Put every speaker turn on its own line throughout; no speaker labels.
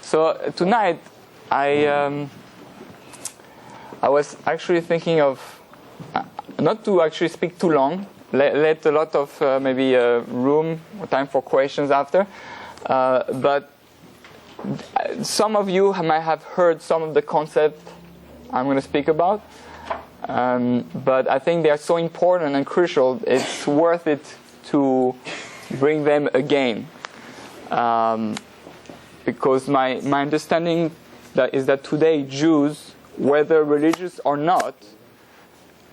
So tonight, I was actually thinking of not to actually speak too long, let a lot of maybe room or time for questions after, but some of you might have heard some of the concepts I'm going to speak about, but I think they are so important and crucial, it's worth it to bring them again. Because my understanding is that today Jews, whether religious or not,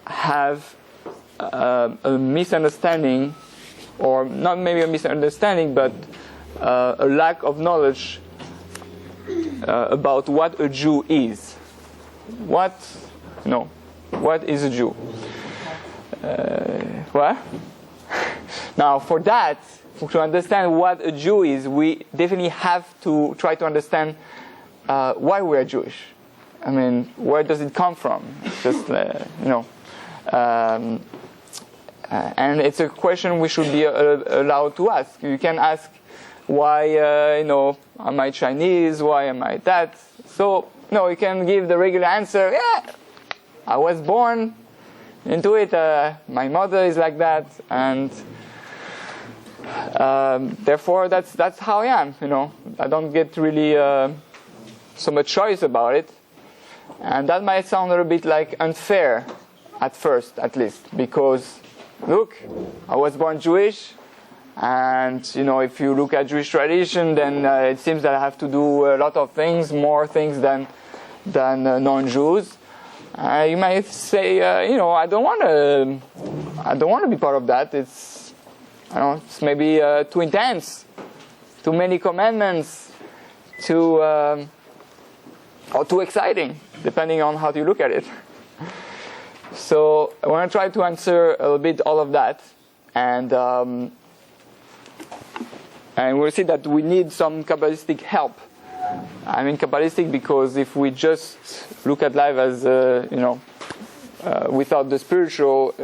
have a misunderstanding, or not maybe a misunderstanding, but a lack of knowledge about what a Jew is. What is a Jew? What? Now, for that, to understand what a Jew is, we definitely have to try to understand why we are Jewish. I mean, where does it come from? Just and it's a question we should be allowed to ask. You can ask, why am I Chinese? Why am I that? So you can give the regular answer. Yeah, I was born into it. My mother is like that, and therefore that's how I am. I don't get really so much choice about it, and that might sound a little bit like unfair at first, at least, because look, I was born Jewish, and if you look at Jewish tradition, then it seems that I have to do a lot of things, more things than non-Jews. You might say, I don't want to be part of that. It's maybe too intense, too many commandments, or too exciting, depending on how you look at it. So I want to try to answer a little bit all of that, and we'll see that we need some Kabbalistic help. I mean Kabbalistic because if we just look at life as without the spiritual,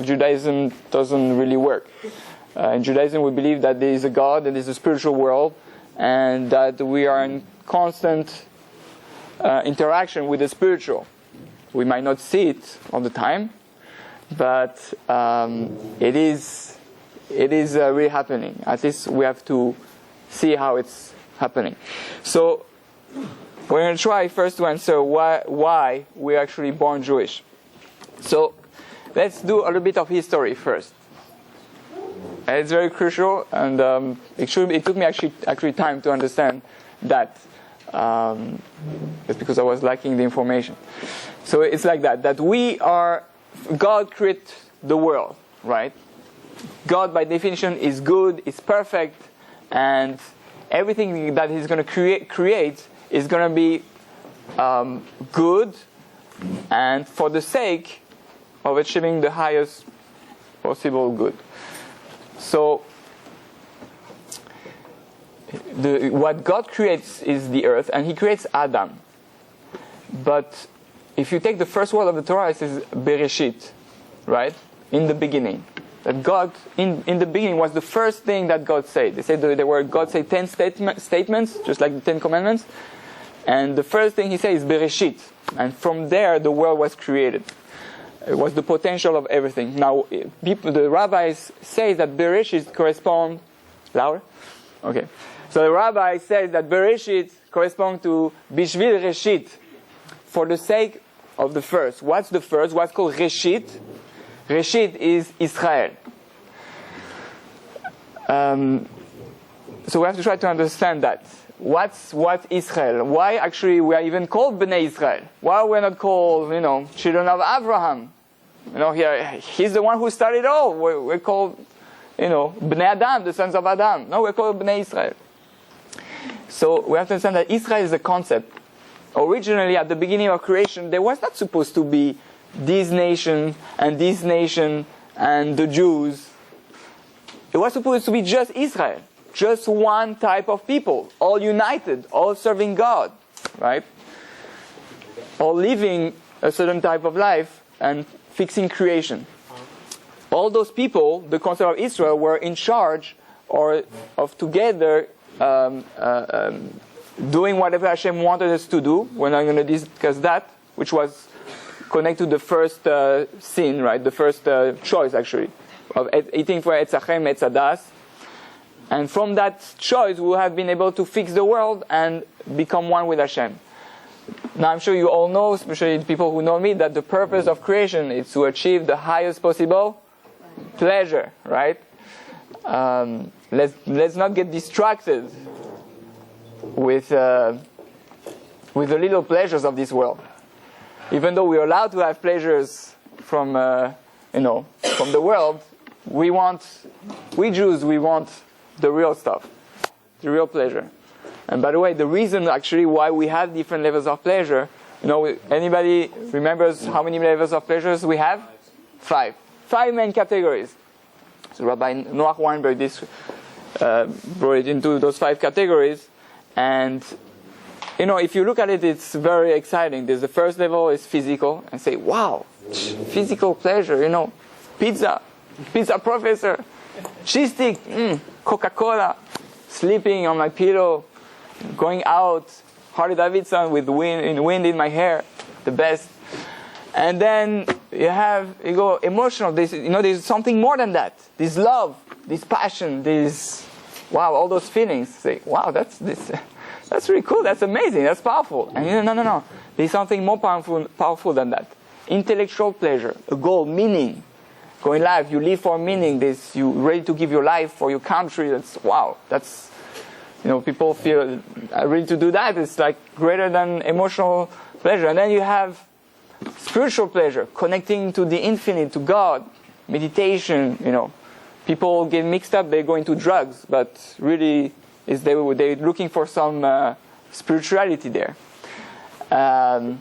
Judaism doesn't really work. In Judaism, we believe that there is a God and there is a spiritual world, and that we are in constant interaction with the spiritual. We might not see it all the time, but it is really happening. At least we have to see how it's happening. So we're going to try first to answer why we're actually born Jewish. So let's do a little bit of history first. And it's very crucial, and it took me actually time to understand that. It's because I was lacking the information. So it's like that God created the world, right? God by definition is good, is perfect, and everything that He's going to create is going to be good, and for the sake of achieving the highest possible good. So what God creates is the earth, and He creates Adam. But if you take the first word of the Torah, it says Bereshit, right? In the beginning. That God, in the beginning, was the first thing that God said. They said God said 10 statements, just like the 10 commandments. And the first thing He said is Bereshit. And from there, the world was created. It was the potential of everything. Now, the rabbis say that Bereshit corresponds... Louder? Okay. So the rabbi says that Bereshit corresponds to Bishvil Reshit, for the sake of the first. What's the first? What's called Reshit? Reshit is Israel. So we have to try to understand that. What's Israel? Why actually we are even called Bnei Israel? Why we're not called, children of Abraham? He's the one who started it all. We're called, Bnei Adam, the sons of Adam. No, we're called Bnei Israel. So we have to understand that Israel is a concept. Originally, at the beginning of creation, there was not supposed to be this nation and the Jews. It was supposed to be just Israel. Just one type of people, all united, all serving God, right? All living a certain type of life and fixing creation. All those people, the concept of Israel, were in charge of together doing whatever Hashem wanted us to do. We're not going to discuss that, which was connected to the first sin, right? The first choice, actually, of eating for Etz Hachem, Etz Hadas. And from that choice, we have been able to fix the world and become one with Hashem. Now, I'm sure you all know, especially the people who know me, that the purpose of creation is to achieve the highest possible pleasure, right? Let's not get distracted with the little pleasures of this world. Even though we're allowed to have pleasures from from the world, we Jews want the real stuff, the real pleasure. And by the way, the reason actually why we have different levels of pleasure, anybody remembers how many levels of pleasures we have? 5. 5 main categories. So Rabbi Noach Weinberg brought it into those 5 categories. And, if you look at it, it's very exciting. The first level is physical, and say, wow, physical pleasure, pizza professor, cheese stick, Coca-Cola, sleeping on my pillow, going out, Harley Davidson with wind in my hair, the best. And then you go emotional. There's something more than that. This love, this passion, all those feelings. Say, wow, that's really cool. That's amazing. That's powerful. And no. There's something more powerful than that. Intellectual pleasure, a goal, meaning. Going life, you live for meaning. You're ready to give your life for your country. That's people feel ready to do that. It's like greater than emotional pleasure. And then you have spiritual pleasure, connecting to the infinite, to God, meditation. People get mixed up. They go into drugs, but really, they're looking for some spirituality there. But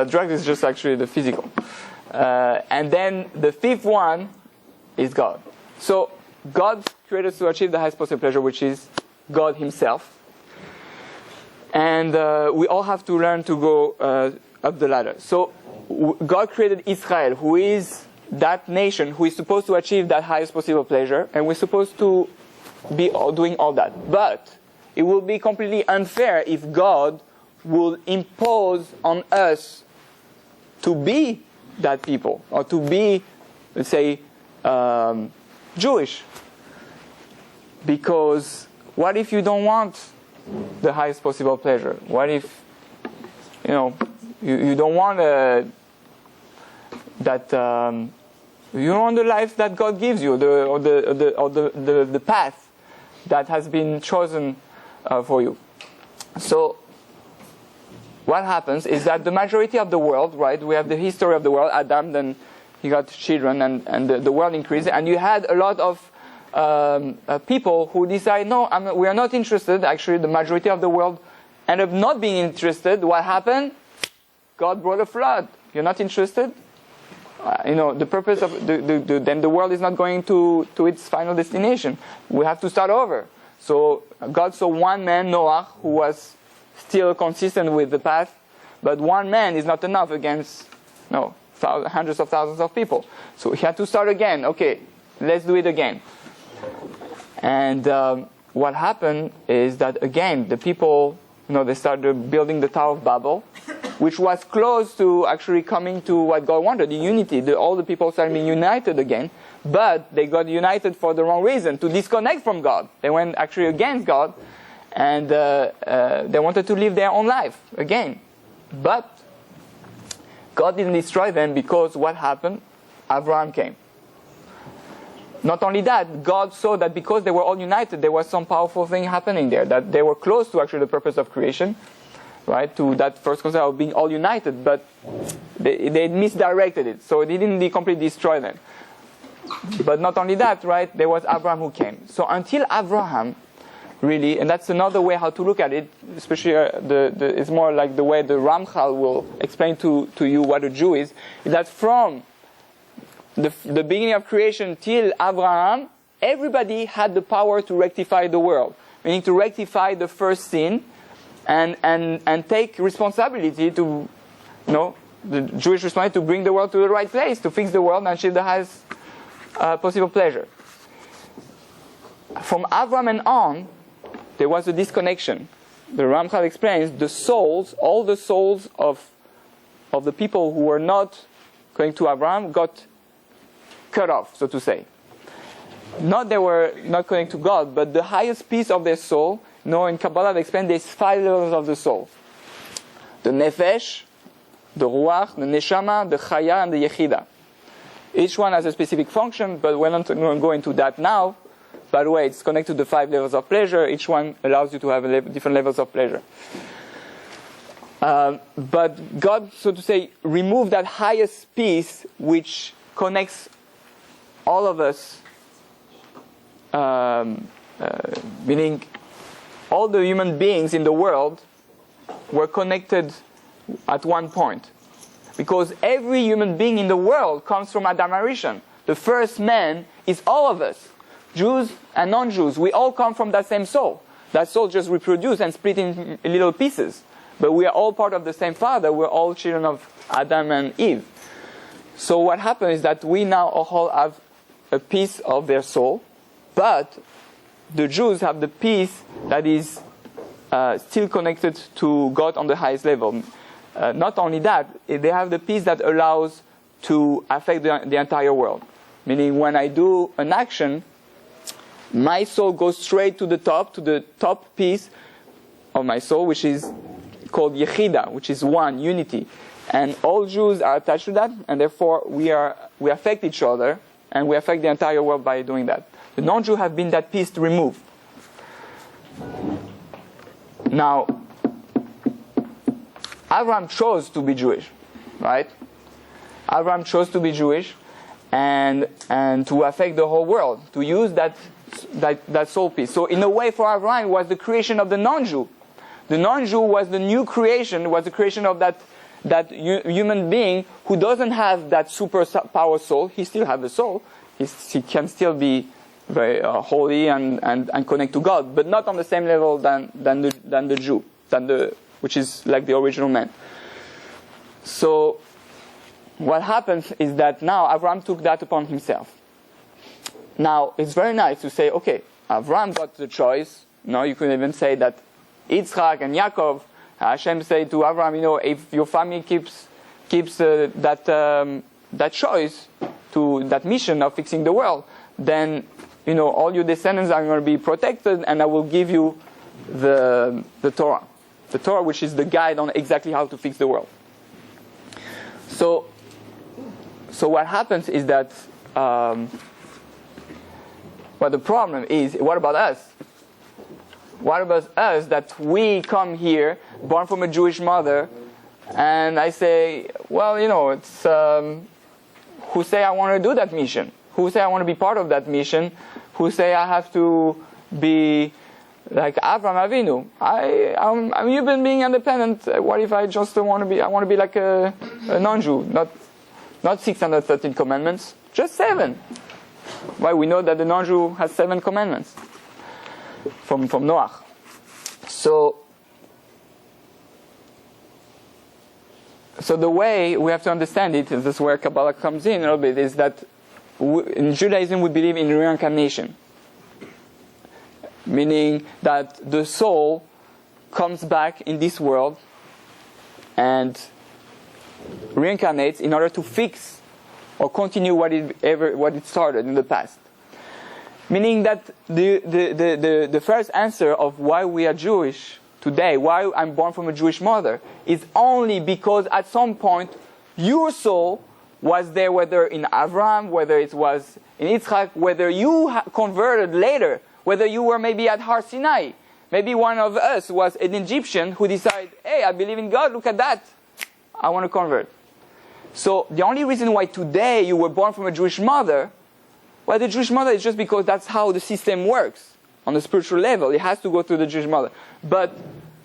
drugs is just actually the physical. And then the 5th one is God. So God created us to achieve the highest possible pleasure, which is God Himself. And we all have to learn to go up the ladder. So God created Israel, who is that nation who is supposed to achieve that highest possible pleasure, and we're supposed to be doing all that. But it will be completely unfair if God will impose on us to be that people, or to be, let's say, Jewish. Because what if you don't want the highest possible pleasure? What if, you don't want you don't want the life that God gives you, or the path that has been chosen for you. So what happens is that the majority of the world, right? We have the history of the world. Adam, then he got children, and the world increased, and you had a lot of people who decide, no, we are not interested. Actually, the majority of the world ended up not being interested. What happened? God brought a flood. You're not interested? The purpose of then the world is not going to its final destination. We have to start over. So God saw one man, Noah, who was still consistent with the path, but one man is not enough against hundreds of thousands of people. So he had to start again. Okay, let's do it again. And what happened is that again the people, they started building the Tower of Babel, which was close to actually coming to what God wanted, the unity. All the people started being united again, but they got united for the wrong reason, to disconnect from God. They went actually against God, and they wanted to live their own life again. But God didn't destroy them, because what happened? Abraham came. Not only that, God saw that because they were all united, there was some powerful thing happening there, that they were close to actually the purpose of creation, right? To that first concept of being all united, but they misdirected it, so it didn't completely destroy them. But not only that, right? There was Abraham who came. So until Abraham, really, and that's another way how to look at it, especially it's more like the way the Ramchal will explain to you what a Jew is that from the beginning of creation till Abraham, everybody had the power to rectify the world, meaning to rectify the first sin, and take responsibility to, the Jewish responsibility to bring the world to the right place, to fix the world and achieve the highest possible pleasure. From Abraham and on, there was a disconnection. The Ramchal explains the souls, all the souls of the people who were not going to Abraham got cut off, so to say. Not they were not going to God, but the highest piece of their soul. In Kabbalah they explain there's 5 levels of the soul. The Nefesh, the Ruach, the Neshama, the Chaya, and the Yechida. Each one has a specific function, but we're not going to go into that now. By the way, it's connected to the 5 levels of pleasure. Each one allows you to have different levels of pleasure. But God, so to say, removed that highest piece which connects all of us, meaning all the human beings in the world were connected at one point. Because every human being in the world comes from Adam Harishon. The first man is all of us. Jews and non-Jews, we all come from that same soul. That soul just reproduced and split in little pieces. But we are all part of the same Father. We're all children of Adam and Eve. So what happens is that we now all have a piece of their soul, but the Jews have the piece that is still connected to God on the highest level. Not only that, they have the piece that allows to affect the entire world. Meaning when I do an action, my soul goes straight to the top piece of my soul, which is called Yechida, which is one, unity. And all Jews are attached to that, and therefore we affect each other, and we affect the entire world by doing that. The non-Jew have been that piece removed. Now, Abraham chose to be Jewish, right? Abraham chose to be Jewish and to affect the whole world, to use that soul piece. So in a way for Abraham it was the creation of the non-Jew. The non-Jew was the new creation, was the creation of that human being who doesn't have that super power soul. He still has a soul. He can still be very holy and connect to God, but not on the same level than the Jew, which is like the original man. So what happens is that now Abraham took that upon himself. Now it's very nice to say, okay, Abraham got the choice. No, you could even say that Yitzchak and Yaakov, Hashem said to Abraham, if your family keeps that choice to that mission of fixing the world, then all your descendants are going to be protected, and I will give you the Torah, which is the guide on exactly how to fix the world. So what happens is that the problem is, what about us? What about us that we come here, born from a Jewish mother, and I say, it's who say I want to do that mission? Who say I want to be part of that mission? Who say I have to be like Avraham Avinu? I'm a human being independent. What if I just want to be? I want to be like a non-Jew, not 613 commandments, just 7. Why we know that the non-Jew has 7 commandments from Noach. So the way we have to understand it, and this is where Kabbalah comes in a little bit, is that in Judaism we believe in reincarnation. Meaning that the soul comes back in this world and reincarnates in order to fix or continue what it started in the past. Meaning that the first answer of why we are Jewish today, why I'm born from a Jewish mother, is only because at some point your soul was there, whether in Avraham, whether it was in Yitzchak, whether you converted later, whether you were maybe at Har Sinai. Maybe one of us was an Egyptian who decided, hey, I believe in God, look at that, I want to convert. So the only reason why today you were born from a Jewish mother, well, the Jewish mother is just because that's how the system works on the spiritual level. It has to go through the Jewish mother. But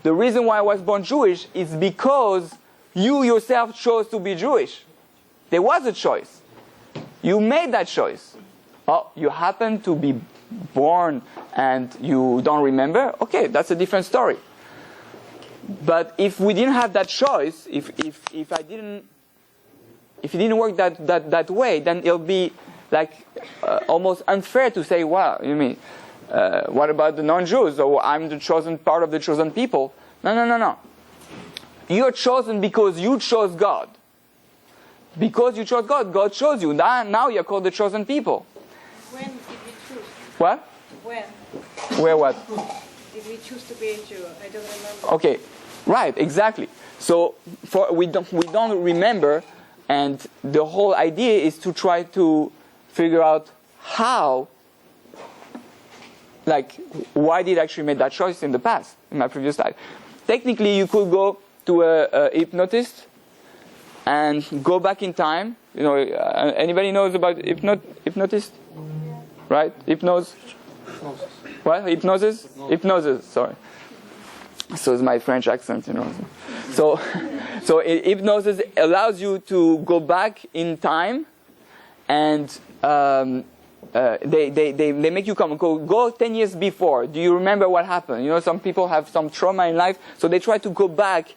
the reason why I was born Jewish is because you yourself chose to be Jewish. There was a choice. You made that choice. Oh, you happen to be born and you don't remember? Okay, that's a different story. But if we didn't have that choice, if it didn't work that way, then it'll be like almost unfair to say, wow, you mean What about the non-Jews? Oh, I'm the chosen part of the chosen people. No. You're chosen because you chose God. Because you chose God, God chose you. Now you're called the chosen people.
When did we choose?
What?
When?
Where what?
Did we choose to be a Jew? I don't remember.
Okay, right, exactly. So we don't remember, and the whole idea is to try to figure out how, like, why did I actually make that choice in the past, in my previous life. Technically, you could go to a hypnotist and go back in time. You know, anybody knows about hypnotist? Right? Hypnosis. What? Hypnosis? Hypnosis, sorry. So it's my French accent, you know. So hypnosis allows you to go back in time, and they make you go 10 years before. Do you remember what happened? You know, some people have some trauma in life, so they try to go back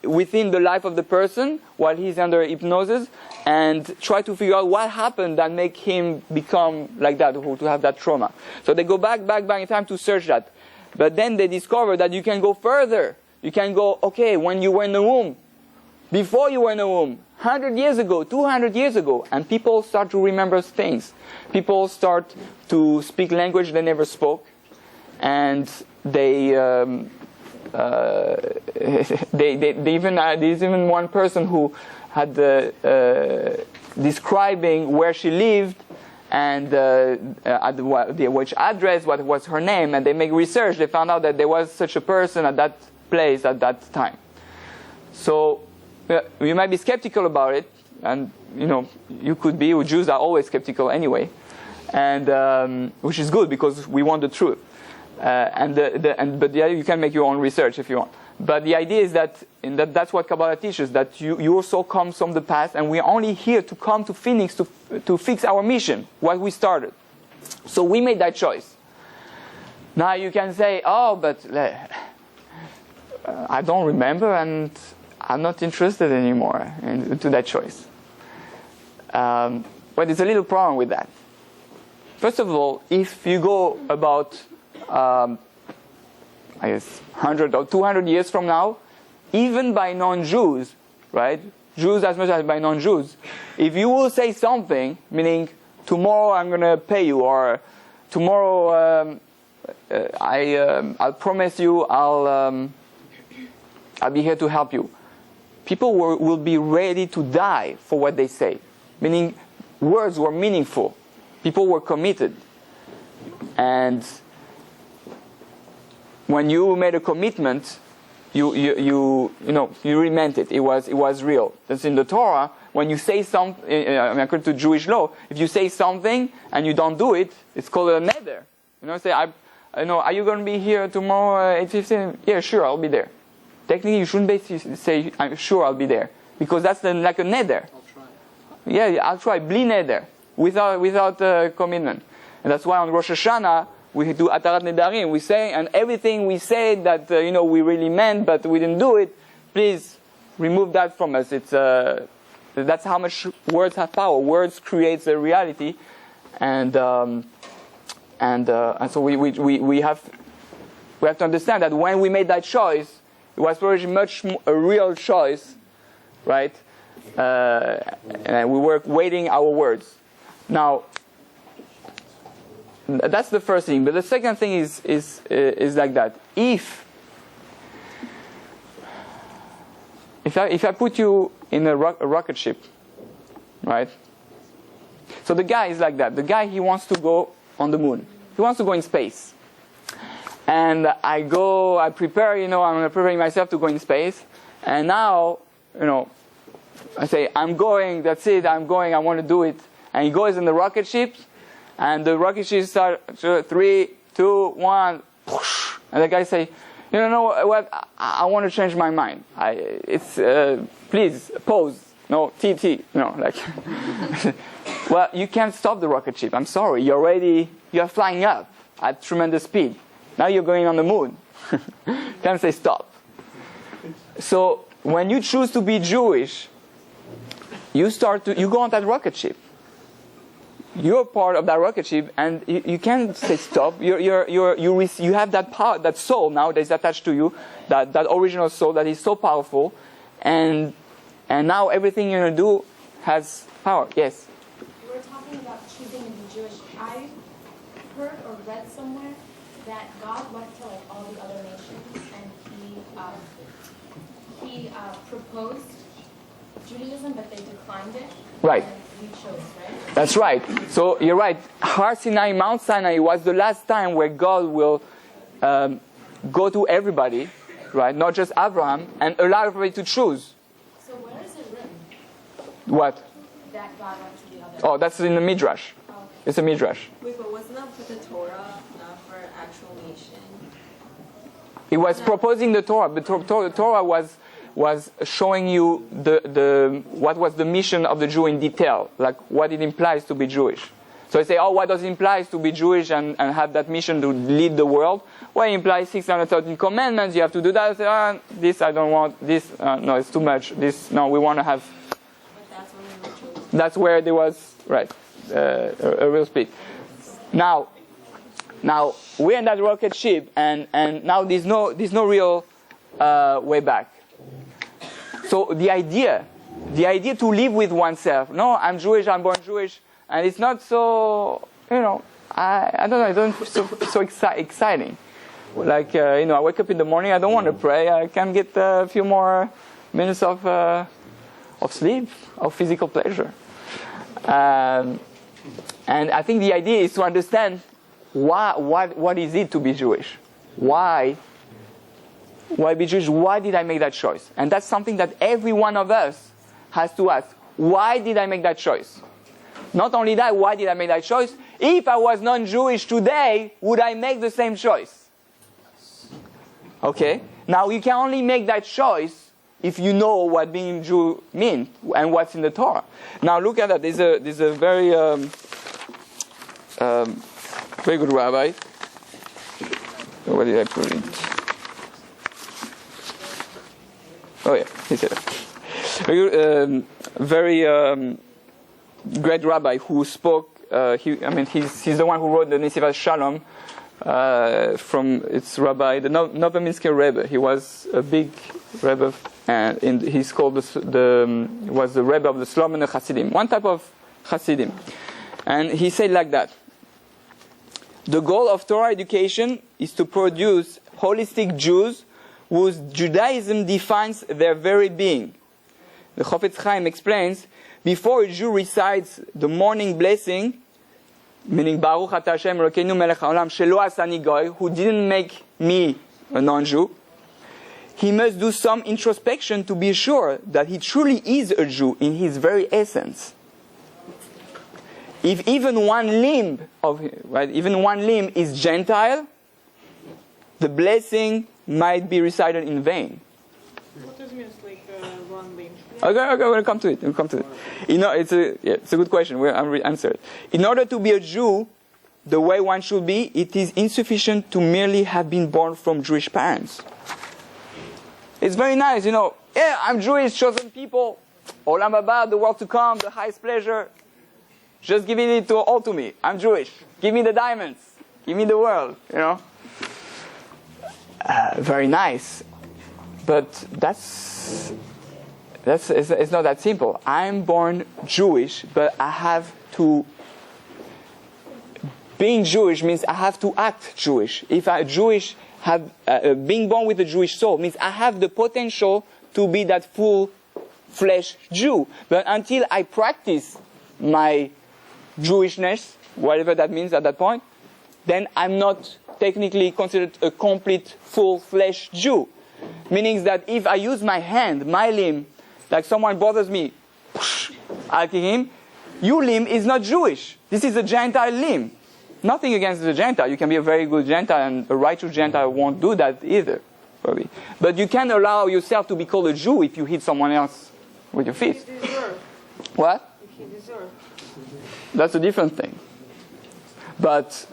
within the life of the person while he's under hypnosis and try to figure out what happened that make him become like that, to have that trauma. So they go back in time to search that. But then they discover that you can go further. You can go, okay, when you were in the womb, before you were in the womb, 100 years ago, 200 years ago, and people start to remember things. People start to speak language they never spoke, and there's even one person who had describing where she lived and which address, what was her name, and they make research. They found out that there was such a person at that place at that time. So you might be skeptical about it, and you know you could be. Jews are always skeptical anyway, and which is good because we want the truth. But you can make your own research if you want. But the idea is that's what Kabbalah teaches, that you also come from the past, and we're only here to come to Phoenix to fix our mission, what we started. So we made that choice. Now you can say, oh, but I don't remember, and I'm not interested anymore into that choice. But there's a little problem with that. First of all, if you go about I guess 100 or 200 years from now, even by non-Jews, right? Jews as much as by non-Jews, if you will say something, meaning tomorrow I'm going to pay you, or tomorrow I'll promise you I'll be here to help you, people will be ready to die for what they say. Meaning, words were meaningful. People were committed, and when you made a commitment, you really meant it. It was real. That's in the Torah. When you say something, according to Jewish law, if you say something and you don't do it, it's called a neder. You know, say, are you going to be here tomorrow at 8:15? Yeah, sure, I'll be there. Technically, you shouldn't say, I'm sure I'll be there, because that's like a neder. I'll try. Yeah, I'll try. Bli neder, without commitment, and that's why on Rosh Hashanah we do Atarat Nedarim. We say, and everything we say that we really meant, but we didn't do it. Please remove that from us. It's that's how much words have power. Words creates a reality, and so we have to understand that when we made that choice, it was probably much a real choice, right? And we were weighting our words. Now, that's the first thing. But the second thing is like that. If I put you in a rocket ship, right? So the guy is like that. The guy, he wants to go on the moon. He wants to go in space. And I prepare, I'm preparing myself to go in space. And now, I say, I'm going, that's it, I'm going, I want to do it. And he goes in the rocket ship. And the rocket ship starts, 3, 2, 1, whoosh, and the guy say, you know what, I want to change my mind. Please, pause. No, TT. No, well, you can't stop the rocket ship. I'm sorry. You're flying up at tremendous speed. Now you're going on the moon. Can't say stop. So when you choose to be Jewish, you go on that rocket ship. you're part of that rocket ship, and you can't say stop. You have that power, that soul now that is attached to you, that original soul that is so powerful, and now everything you're gonna do has power. Yes.
You were talking about choosing to be Jewish. I heard or read somewhere that God went to like all the other nations and he proposed Judaism, but they declined it.
Right.
And we chose, right?
That's right. So you're right. Har Sinai, Mount Sinai was the last time where God will go to everybody, right? Not just Abraham, and allow everybody to choose.
So where is it written
What?
that God went to the other?
Oh, that's in the Midrash.
Oh, okay.
It's a Midrash.
Wait, but wasn't that for the Torah, not for actual nation?
He was proposing the Torah, but Torah was showing you what was the mission of the Jew in detail, like what it implies to be Jewish. So I say, oh, what does it imply to be Jewish and have that mission to lead the world? Well, it implies 613 commandments. You have to do that. I say, this I don't want. This no, it's too much. This no, we want to have.
But that's when we were chosen.
That's where there was right a real split. Now we're in that rocket ship, and now there's no real way back. So the idea to live with oneself. No, I'm Jewish. I'm born Jewish, and it's not so. I don't know. It's not so exciting. Like I wake up in the morning. I don't want to pray. I can get a few more minutes of sleep, of physical pleasure. And I think the idea is to understand what is it to be Jewish? Why be Jewish? Why did I make that choice? And that's something that every one of us has to ask. Why did I make that choice? Not only that, why did I make that choice? If I was non-Jewish today, would I make the same choice? Okay? Now, you can only make that choice if you know what being Jew means and what's in the Torah. Now, look at that. There's a very very good rabbi. Where did I put it? Oh yeah, he said it. Very great rabbi who spoke. He's the one who wrote the Nesivas Shalom. It's Rabbi the Novominsker Rebbe. He was a big Rebbe, and he's called was the Rebbe of the Slomen Hasidim, one type of Hasidim. And he said like that: the goal of Torah education is to produce holistic Jews whose Judaism defines their very being. The Chofetz Chaim explains, before a Jew recites the morning blessing, meaning Baruch Ata Hashem Elokeinu Melech Haolam Shelo Asani Goy, who didn't make me a non-Jew, he must do some introspection to be sure that he truly is a Jew in his very essence. If even one limb is Gentile, the blessing might be recited in vain.
What does it mean, like one limb?
Okay, we'll come to it. It's a good question. I'll answer it. In order to be a Jew, the way one should be, it is insufficient to merely have been born from Jewish parents. It's very nice, yeah, I'm Jewish, chosen people, Olam Haba, the world to come, the highest pleasure. Just giving it all to me. I'm Jewish. Give me the diamonds. Give me the world, Very nice. But it's not that simple. I'm born Jewish, but I have to... Being Jewish means I have to act Jewish. If I'm Jewish, being born with a Jewish soul means I have the potential to be that full-fledged Jew. But until I practice my Jewishness, whatever that means at that point, then I'm not technically considered a complete, full-fledged Jew. Meaning that if I use my hand, my limb, like someone bothers me, I'll kick him, your limb is not Jewish. This is a Gentile limb. Nothing against the Gentile. You can be a very good Gentile, and a righteous Gentile won't do that either, probably. But you can allow yourself to be called a Jew if you hit someone else with your feet.
If he deserves.
What?
If he deserves.
That's a different thing. But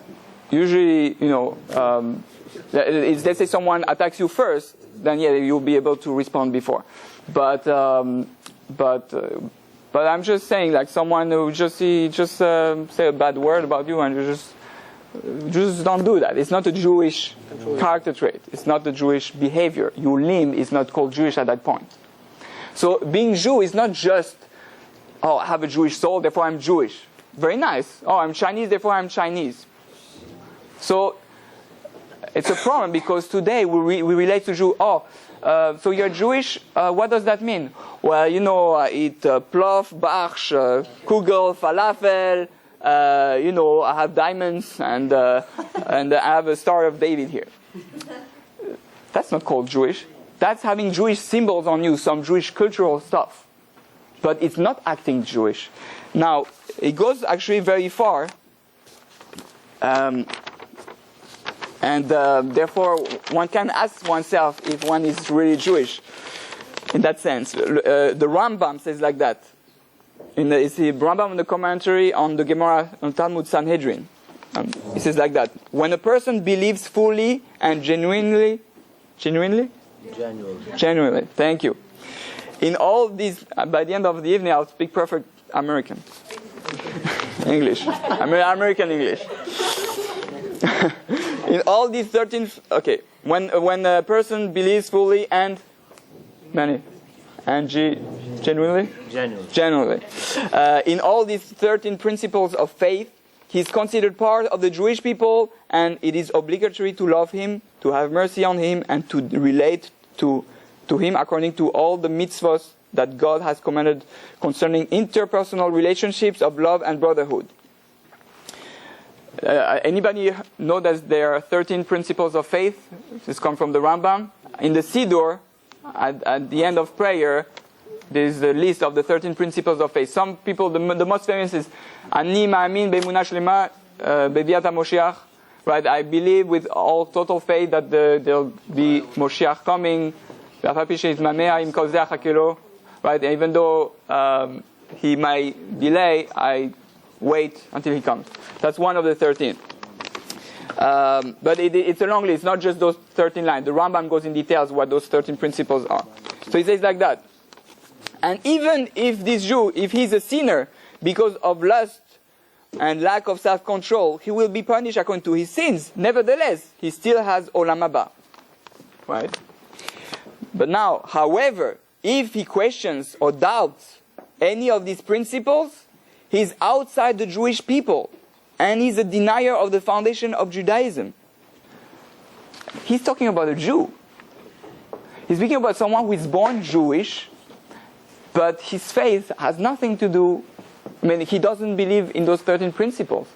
usually, let's say someone attacks you first, then yeah, you'll be able to respond before. But But I'm just saying, like someone who just say a bad word about you, and you just don't do that. It's not a Jewish character trait. It's not a Jewish behavior. Your limb is not called Jewish at that point. So being Jew is not just, oh, I have a Jewish soul, therefore I'm Jewish. Very nice. Oh, I'm Chinese, therefore I'm Chinese. So it's a problem because today we relate to Jew. Oh, so you're Jewish? What does that mean? Well, you know, I eat plov, barsh, kugel, falafel. You know, I have diamonds and I have a Star of David here. That's not called Jewish. That's having Jewish symbols on you, some Jewish cultural stuff. But it's not acting Jewish. Now, it goes actually very far. And therefore, one can ask oneself if one is really Jewish in that sense. The Rambam says like that. It's the Rambam in the commentary on the Gemara on Talmud Sanhedrin. He says like that. When a person believes fully and genuinely, thank you. In all these, by the end of the evening, I'll speak perfect American English. American English. In all these 13, okay, when a person believes fully and genuinely, in all these 13 principles of faith, he is considered part of the Jewish people, and it is obligatory to love him, to have mercy on him, and to relate to him according to all the mitzvahs that God has commanded concerning interpersonal relationships of love and brotherhood. Anybody know that there are 13 principles of faith? This comes from the Rambam. In the Siddur, at the end of prayer, there's a list of the 13 principles of faith. Some people, the most famous is Ani ma'amin be'emunah shlema be'viat HaMoshiach. Right? I believe with all total faith that there'll be Moshiach coming. Right? Even though he might delay, I wait until he comes. That's one of the 13. But it's a long list. It's not just those 13 lines. The Rambam goes in details what those 13 principles are. So he says like that. And even if this Jew, if he's a sinner because of lust and lack of self-control, he will be punished according to his sins. Nevertheless, he still has Olam Haba. Right? But now, however, if he questions or doubts any of these principles, he's outside the Jewish people, and he's a denier of the foundation of Judaism. He's talking about a Jew. He's speaking about someone who is born Jewish, but his faith has nothing to do, he doesn't believe in those 13 principles.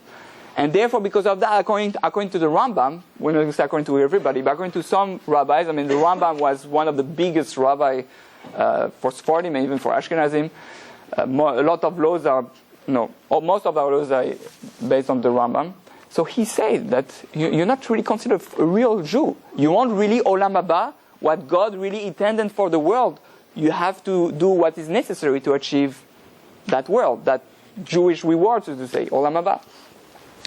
And therefore, because of that, according to the Rambam, we're not going to say according to everybody, but according to some rabbis, the Rambam was one of the biggest rabbis for Sephardim and even for Ashkenazim. A lot of laws most of our laws are based on the Rambam. So he said that you're not really considered a real Jew. You want really Olam Haba, what God really intended for the world. You have to do what is necessary to achieve that world, that Jewish reward, so to say, Olam Haba.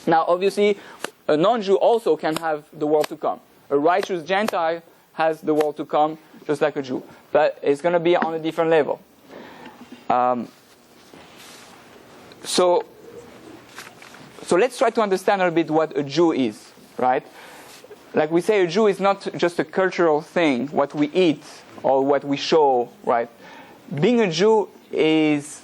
Now, obviously, a non-Jew also can have the world to come. A righteous Gentile has the world to come, just like a Jew. But it's going to be on a different level. So let's try to understand a little bit what a Jew is, right? Like we say, a Jew is not just a cultural thing, what we eat or what we show, right? Being a Jew is,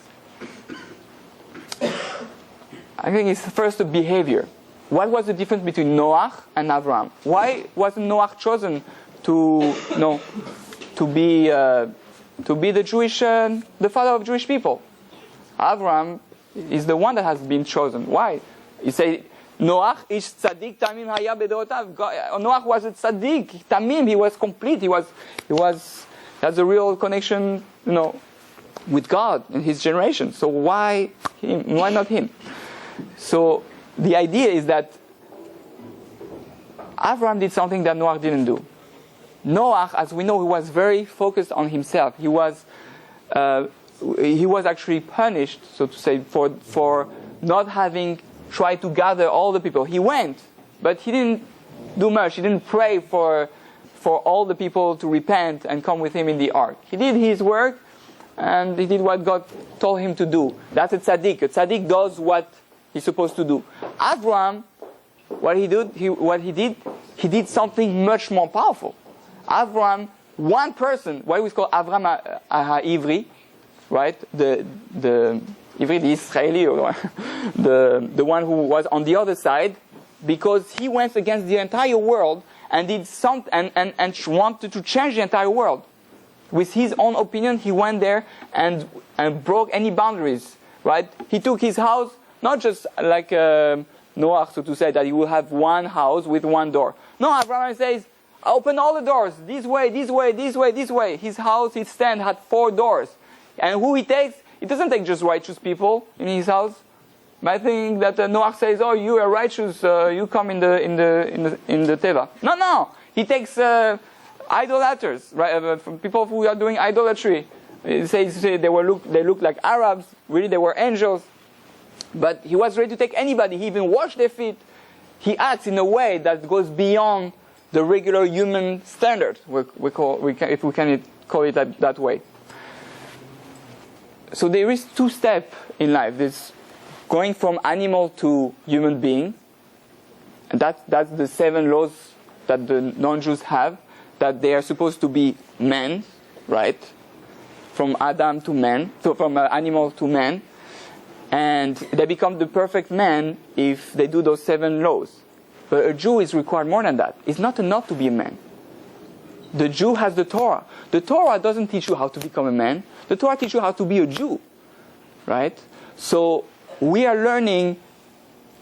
I think it's first a behavior. What was the difference between Noach and Abraham? Why wasn't Noach chosen to be the father of Jewish people? Abraham is the one that has been chosen. Why? You say, Noach ish tzaddik tamim haya bedotav. Noach was a tzaddik, tamim. He was complete. He has a real connection, with God in his generation. So why him? Why not him? So the idea is that Abraham did something that Noach didn't do. Noach, as we know, he was very focused on himself. He was actually punished, so to say, for not having tried to gather all the people. He went, but he didn't do much. He didn't pray for all the people to repent and come with him in the ark. He did his work, and he did what God told him to do. That's a tzaddik. A tzaddik does what he's supposed to do. Abraham, what he did something much more powerful. Abraham, one person, what we call Abraham Ivri, right? The Ivri, the Israeli, or the one who was on the other side, because he went against the entire world and did something and wanted to change the entire world. With his own opinion, he went there and broke any boundaries, right? He took his house, not just like Noah, so to say, that he will have one house with one door. No, Abraham says, open all the doors, this way, this way, this way, this way. His house, his stand had 4 doors. And who he takes, it doesn't take just righteous people in his house. I think that Noah says, oh, you are righteous, you come in the teva. No, he takes idolaters, right? People who are doing idolatry. It says they look like Arabs. Really, they were angels. But he was ready to take anybody. He even washed their feet. He acts in a way that goes beyond the regular human standard. If we can call it that way. So there is 2 steps in life. There's going from animal to human being. And that's the 7 laws that the non-Jews have. That they are supposed to be men, right? From Adam to man, so from animal to man. And they become the perfect man if they do those 7 laws. But a Jew is required more than that. It's not enough to be a man. The Jew has the Torah. The Torah doesn't teach you how to become a man. The Torah teaches you how to be a Jew, right? So we are learning,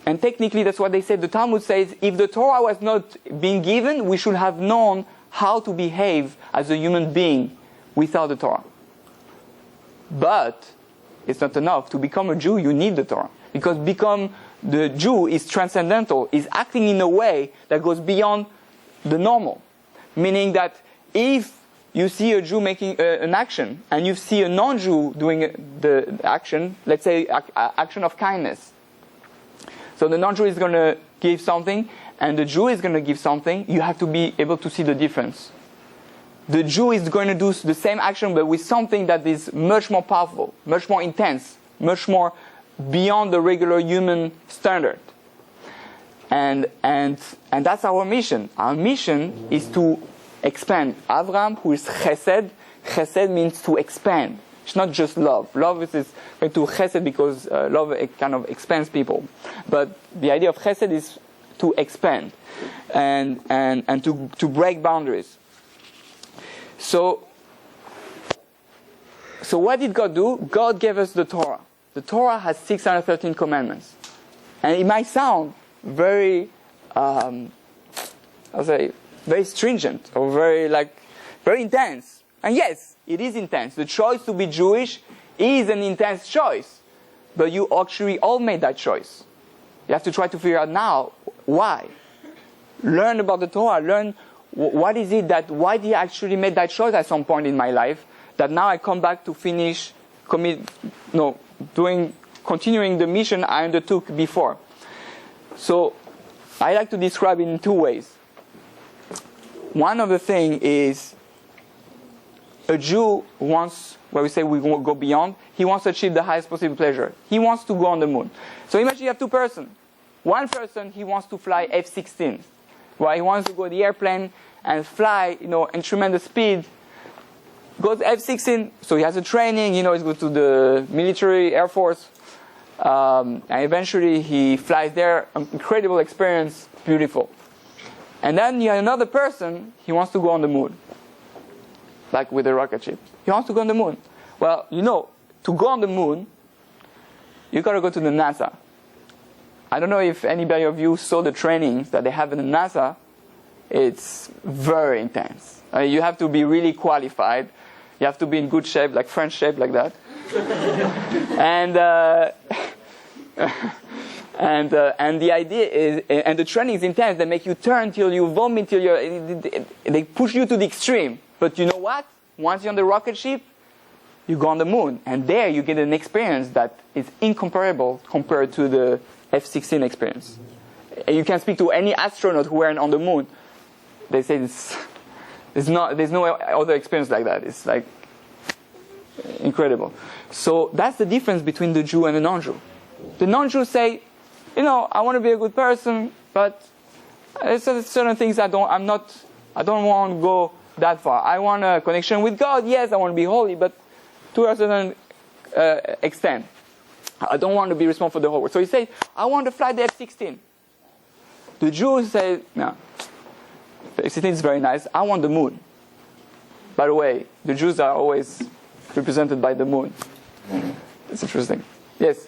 and technically that's what they say. The Talmud says, if the Torah was not being given, we should have known how to behave as a human being without the Torah. But it's not enough. To become a Jew, you need the Torah. Because become the Jew is transcendental, is acting in a way that goes beyond the normal. Meaning that if you see a Jew making an action, and you see a non-Jew doing the action, let's say action of kindness. So the non-Jew is going to give something, and the Jew is going to give something, you have to be able to see the difference. The Jew is going to do the same action, but with something that is much more powerful, much more intense, much more beyond the regular human standard. And that's our mission. Our mission is to expand. Avraham, who is chesed, chesed means to expand. It's not just love. Love is going to chesed because love kind of expands people. But the idea of chesed is to expand and to break boundaries. So what did God do? God gave us the Torah. The Torah has 613 commandments. And it might sound very, very stringent or very intense. And yes, it is intense. The choice to be Jewish is an intense choice. But you actually all made that choice. You have to try to figure out now why. Learn about the Torah. Learn what is it that, why did I actually make that choice at some point in my life that now I come back to continuing the mission I undertook before. So I like to describe it in 2 ways. One of the things is a Jew wants, where we say we go beyond, he wants to achieve the highest possible pleasure. He wants to go on the moon. So imagine you have 2 persons. One person, he wants to fly F-16. Right? He wants to go the airplane and fly, in tremendous speed. Goes F-16, so he has a training, he's going to the military, Air Force. And eventually he flies there, incredible experience, beautiful. And then you have another person, he wants to go on the moon. Like with a rocket ship. He wants to go on the moon. Well, to go on the moon, you got to go to the NASA. I don't know if anybody of you saw the trainings that they have in the NASA. It's very intense. You have to be really qualified. You have to be in good shape, like French shape, like that. And the idea is, and the training is intense. They make you turn till you vomit, they push you to the extreme. But you know what? Once you're on the rocket ship, you go on the moon, and there you get an experience that is incomparable compared to the F-16 experience. You can speak to any astronaut who were on the moon. They say there's no other experience like that. It's like incredible. So that's the difference between the Jew and the non-Jew. The non-Jews say, I want to be a good person, but there's certain things I don't want to go that far. I want a connection with God. Yes, I want to be holy, but to a certain extent. I don't want to be responsible for the whole world. So he says, I want to fly the F-16. The Jews say, no, the F-16 is very nice. I want the moon. By the way, the Jews are always represented by the moon. It's interesting. Yes?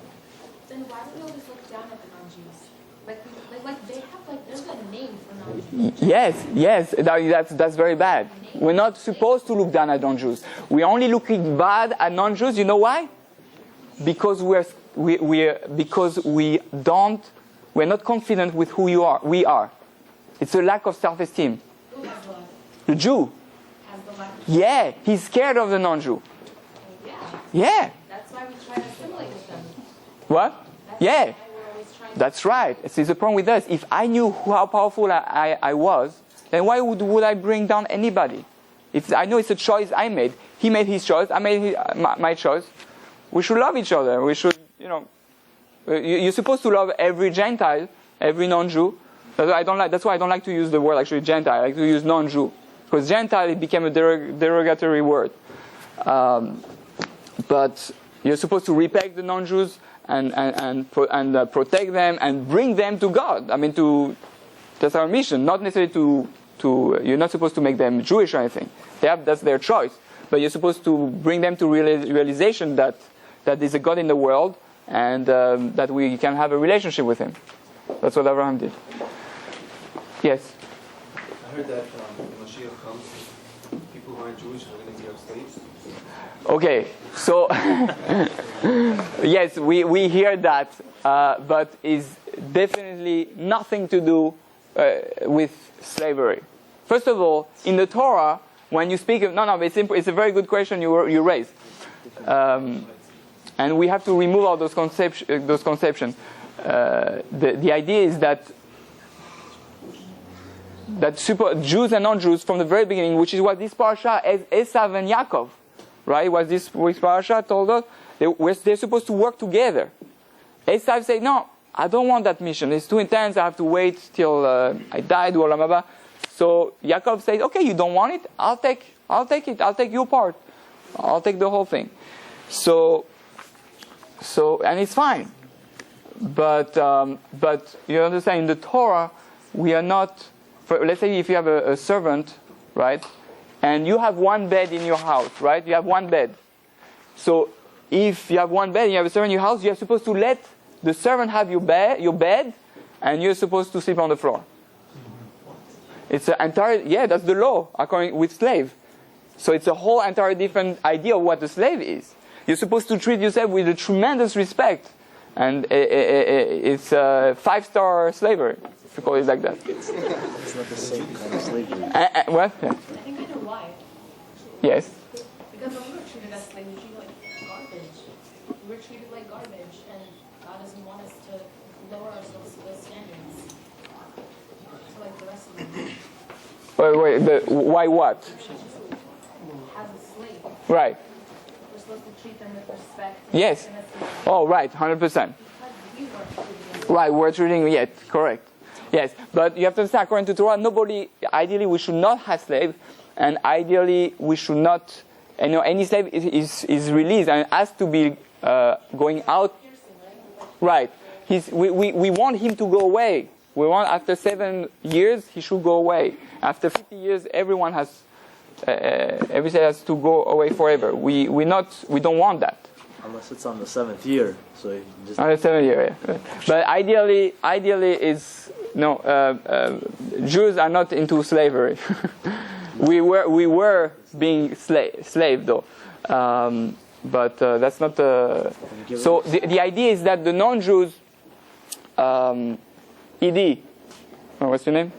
Then why would we always look down at the non-Jews? Like they have there's a name for non-Jews.
Yes, that's very bad. We're not supposed to look down at non-Jews. We're only looking bad at non-Jews. You know why? Because we're not confident with who we are. It's a lack of self-esteem.
Who has the lack?
The Jew.
Has the lack of
Yeah, he's scared of the non-Jew. Yeah.
That's why we try to assimilate with them.
What?
That's
Yeah.
why we're always trying to
That's right. It's the problem with us. If I knew how powerful I was, then why would I bring down anybody? If I know it's a choice I made. He made his choice. I made my choice. We should love each other. We should, you're supposed to love every Gentile, every non-Jew. That's why I don't like to use the word actually Gentile. I like to use non-Jew. Because Gentile, it became a derogatory word. But you're supposed to respect the non-Jews and protect them and bring them to God. I mean, that's our mission. Not necessarily you're not supposed to make them Jewish or anything. That's their choice. But you're supposed to bring them to realization that there's a God in the world and that we can have a relationship with Him. That's what Abraham did. Yes?
I heard that when Mashiach comes, people who aren't Jewish are going to become slaves.
Okay, so yes, we hear that, but it's definitely nothing to do with slavery. First of all, in the Torah, when you speak of it's a very good question you raised, and we have to remove all those conceptions. The idea is that Jews and non-Jews from the very beginning, which is what this parasha Esav and Yaakov, right? What this parasha told us, they're supposed to work together. Esav said, "No, I don't want that mission. It's too intense. I have to wait till I die." So Yaakov said, "Okay, you don't want it? I'll take it. I'll take your part. I'll take the whole thing." So and it's fine. But you understand, in the Torah, we are not. Let's say if you have a servant, right, and you have one bed in your house, right? You have one bed. So if you have one bed and you have a servant in your house, you're supposed to let the servant have your bed, and you're supposed to sleep on the floor. It's that's the law according with slave. So it's a whole entire different idea of what a slave is. You're supposed to treat yourself with a tremendous respect, and it's a 5-star slavery, if you call it like that.
It's not the same kind of slavery.
What? Yeah.
I think I know why.
Yes.
Because when we were treated as slaves, we were treated like garbage. We were treated like garbage, and God doesn't want us to lower ourselves to those standards. So like the rest of them.
Why what?
As a slave,
Right.
we're supposed to treat them with respect.
Yes.
And that's
Oh, right. 100%.
because we were treated as
Right. We're treating correct. Yes, but you have to understand, according to Torah, ideally we should not have slaves, and ideally we should not, any slave is released and has to be going out. Right. We want him to go away. We want after 7 years he should go away. After 50 years, everyone has to go away forever. We don't want that.
Unless it's on the 7th year, so you just.
On the 7th year, yeah. But ideally is Jews are not into slavery. we were being slave though, but that's not. So the idea is that the non-Jews, Ed, what's your name?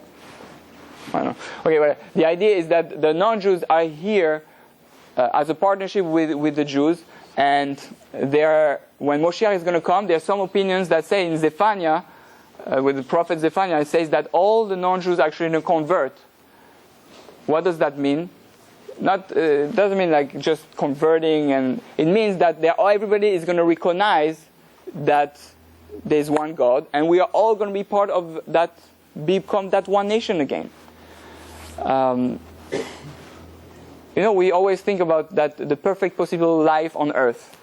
I don't know. Okay, well, the idea is that the non-Jews are here as a partnership with the Jews, and when Moshiach is going to come, there are some opinions that say in Zephaniah, with the prophet Zephaniah, it says that all the non-Jews actually convert. What does that mean? doesn't mean like just converting, and it means that everybody is going to recognize that there's one God, and we are all going to be part of that, become that one nation again. We always think about that, the perfect possible life on earth.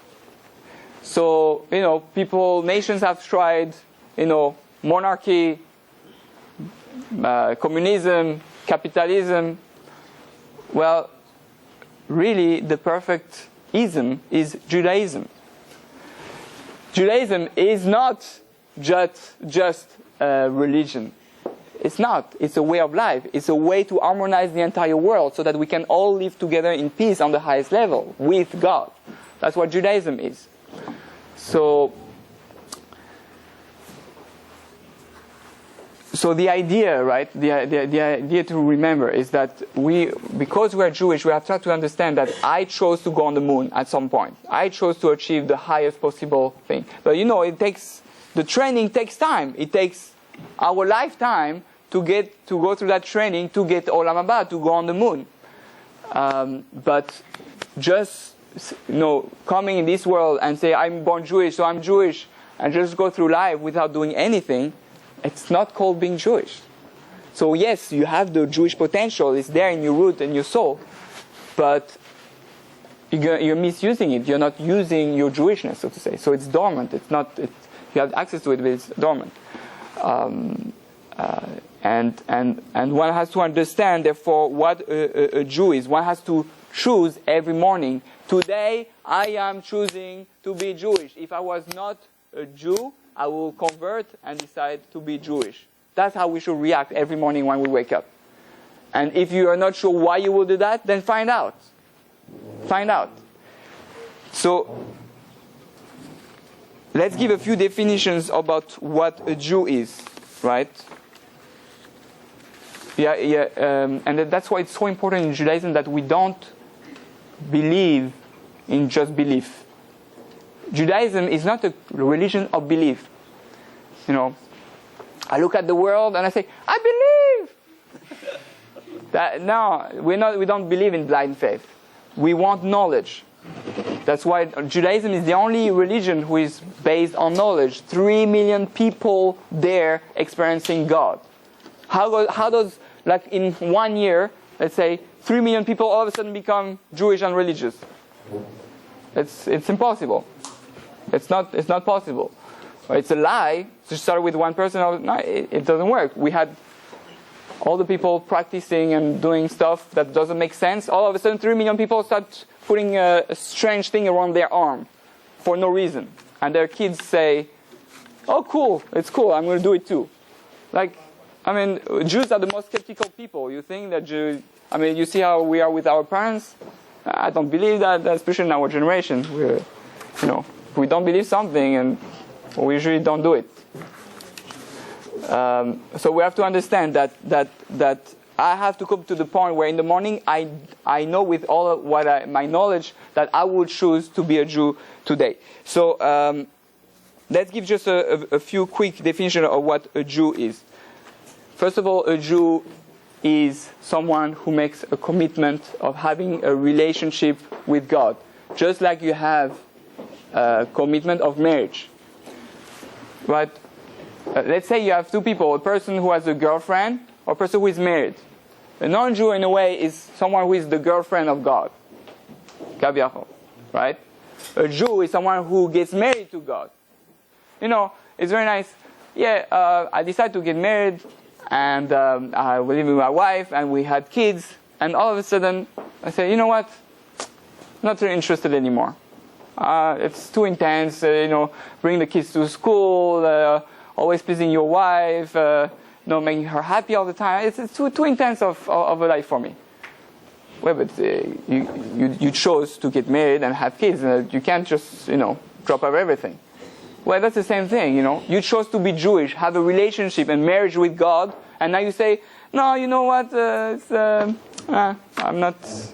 So, nations have tried, monarchy, communism, capitalism. Well, really, the perfect ism is Judaism. Judaism is not just a religion. It's not. It's a way of life. It's a way to harmonize the entire world so that we can all live together in peace on the highest level with God. That's what Judaism is. So the idea, right? The idea to remember is that because we are Jewish, we have to understand that I chose to go on the moon at some point. I chose to achieve the highest possible thing. But the training takes time. It takes our lifetime to go through that training to get Olam Haba, to go on the moon. But just coming in this world and say I'm born Jewish, so I'm Jewish, and just go through life without doing anything, it's not called being Jewish. So yes, you have the Jewish potential, it's there in your root and your soul, but you're misusing it. You're not using your Jewishness, so to say. So it's dormant. It's not. You have access to it, but it's dormant. And one has to understand, therefore, what a Jew is. One has to choose every morning. Today, I am choosing to be Jewish. If I was not a Jew, I will convert and decide to be Jewish. That's how we should react every morning when we wake up. And if you are not sure why you will do that, then find out. Find out. So, let's give a few definitions about what a Jew is, right? And that's why it's so important in Judaism that we don't believe in just belief. Judaism is not a religion of belief. I look at the world and I say, I believe! No, we don't believe in blind faith. We want knowledge. That's why Judaism is the only religion who is based on knowledge. 3 million people there experiencing God. How does, like in 1 year, let's say, 3 million people all of a sudden become Jewish and religious? It's impossible. It's not possible. It's a lie to start with one person. No, it doesn't work. We had all the people practicing and doing stuff that doesn't make sense. All of a sudden, 3 million people start putting a strange thing around their arm for no reason. And their kids say, oh, cool, it's cool, I'm going to do it too. Jews are the most skeptical people. You think that you see how we are with our parents? I don't believe that, especially in our generation. We don't believe something, and we usually don't do it. So we have to understand that I have to come to the point where in the morning I know with all of my knowledge that I will choose to be a Jew today. So let's give just a few quick definitions of what a Jew is. First of all, a Jew is someone who makes a commitment of having a relationship with God, just like you have a commitment of marriage. Right? Let's say you have two people, a person who has a girlfriend or a person who is married. A non-Jew, in a way, is someone who is the girlfriend of God. Kabbalistic, right? A Jew is someone who gets married to God. It's very nice. I decided to get married, and I was living with my wife, and we had kids, and all of a sudden, I said, you know what? I'm not really interested anymore. It's too intense, bring the kids to school, always pleasing your wife, making her happy all the time. It's too intense of a life for me. Well, but you chose to get married and have kids. You can't just, drop out everything. Well, that's the same thing, You chose to be Jewish, have a relationship and marriage with God, and now you say, no, you know what, I'm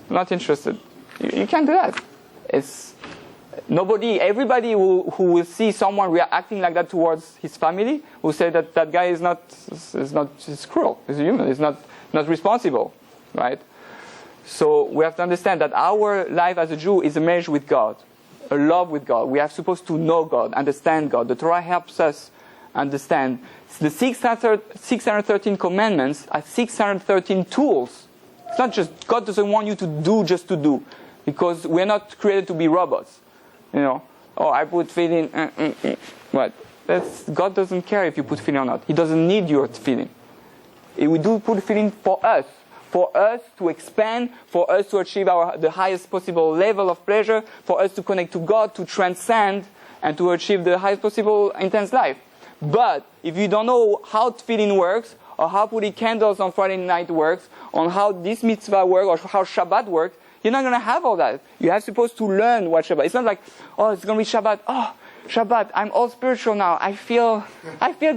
not interested. You can't do that. Everybody who will see someone acting like that towards his family will say that guy is cruel, is human, is not responsible, right? So we have to understand that our life as a Jew is a marriage with God, a love with God. We are supposed to know God, understand God. The Torah helps us understand. The 613 commandments are 613 tools. It's not just, God doesn't want you to do just to do, because we're not created to be robots. I put feeling, What? God doesn't care if you put feeling or not. He doesn't need your feeling. We do put feeling for us to expand, for us to achieve the highest possible level of pleasure, for us to connect to God, to transcend, and to achieve the highest possible intense life. But if you don't know how feeling works, or how putting candles on Friday night works, on how this mitzvah works, or how Shabbat works, you're not going to have all that. You are supposed to learn what Shabbat. It's not like, it's going to be Shabbat. Oh, Shabbat, I'm all spiritual now. I feel